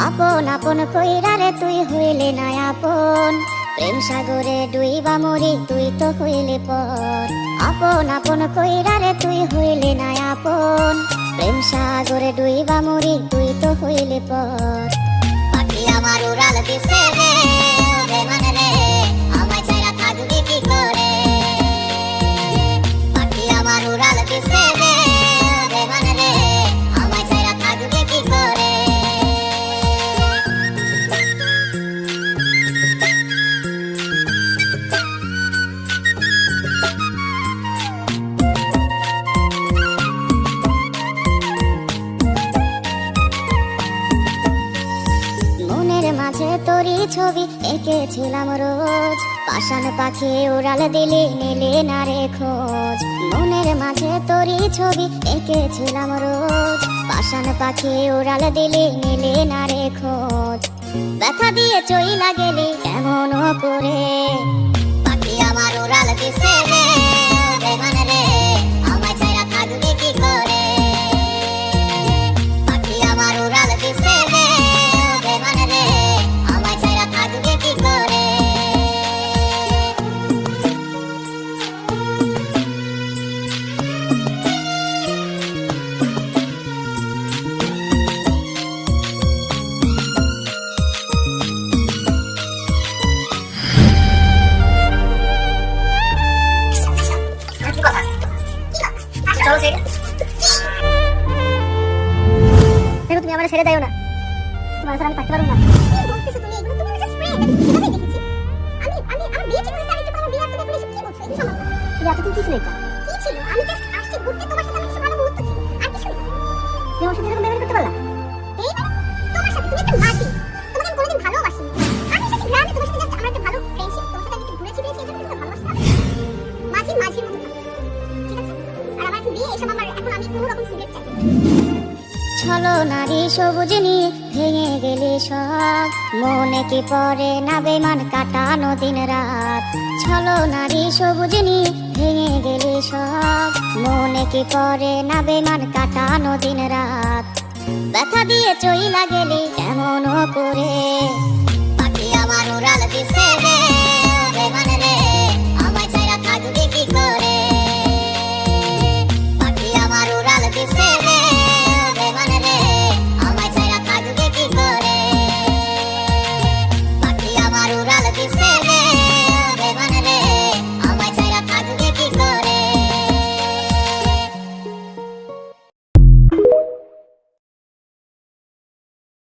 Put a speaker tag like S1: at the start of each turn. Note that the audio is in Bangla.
S1: আপন আপন কইরা রে তুই হইলে না আপন, প্রেম সাগরে ডুইবা মরি তুই তো হইলে পর। আপন আপন কইরা রে তুই হইলে না আপন, প্রেম সাগরে ডুইবা মরি তুই তো হইলে পর। পাখি আমার উড়াল দিছে রে, রে মানে রে আমায় ছাইরা থাকবি কি করে। পাখি আমার উড়াল দিছে রে, রে মানে রে আমায় ছাইরা থাকবি কি করে। মাঝে তোরই ছবি এঁকেছিলাম রোজ, পাষাণ পাখি উড়াল দিলি নিলে না রে খোঁজ। মনের মাঝে তোরই ছবি এঁকেছিলাম রোজ, পাষাণ পাখি উড়াল দিলি নিলে না রে খোঁজ। ব্যথা দিয়ে চইলা গেলি কেমন করে, পাখি আমার উড়াল দিছে রে, রে মানে রে আমায় ছাইরা থাকবি কি করে। পাখি আমার উড়াল দিছে রে, রে মানে রে আমায় ছাইরা থাকবি কি করে। দেখো তুমি আমার ছেড়ে যাও না, তোমার সাথে আমি থাকতে পারবো না। কি বলতেছো তুমি? এগুলো তুমি জাস্ট স্প্রে, আমি কিভাবে দেখেছি? আমি বিয়ে ঠিক হয়েছে আর একটু পর বিয়ে করতে দেখলে কি বলছো? এই সম্ভব না। এই এতদিন কি ছিল এটা? কি ছিল? আমি জাস্ট আসছি ঘুরতে, তোমার সাথে আমার কিছু ভালো মুহূর্ত ছিল, আর কিছু না। তুমি আমার সাথে এরকম ব্যবহার করতে পারলা? এই মানে তোমার সাথে তুমি একটা মাছি, তোমাকে আমি কোনোদিন ভালোবাসিনি। আমি এসেছি গ্রামে তোমার সাথে জাস্ট আমার একটা ভালো ফ্রেন্ডশিপ, তোমার সাথে আমি একটু ঘুরেছি বেরিয়েছি, এই জন্য তোমাকে ভালোবাসতাম। মাছির মতো থাকো, ঠিক আছে? আর আমার এখন বিয়ে, এসব আমার এখন আমি কোনো রকম সিগারেট চাই। ছলো নারী সবুজ নিয়ে ভেঙে গেলি সব, মনে কি পড়ে না বেমান কাটানো দিন রাত। ছলো নারী সবুজ নিয়ে ভেঙে গেলি সব, মনে কি পড়ে না বেমান কাটানো দিন রাত। ব্যথা দিয়ে চইলা গেলি কেমন করে,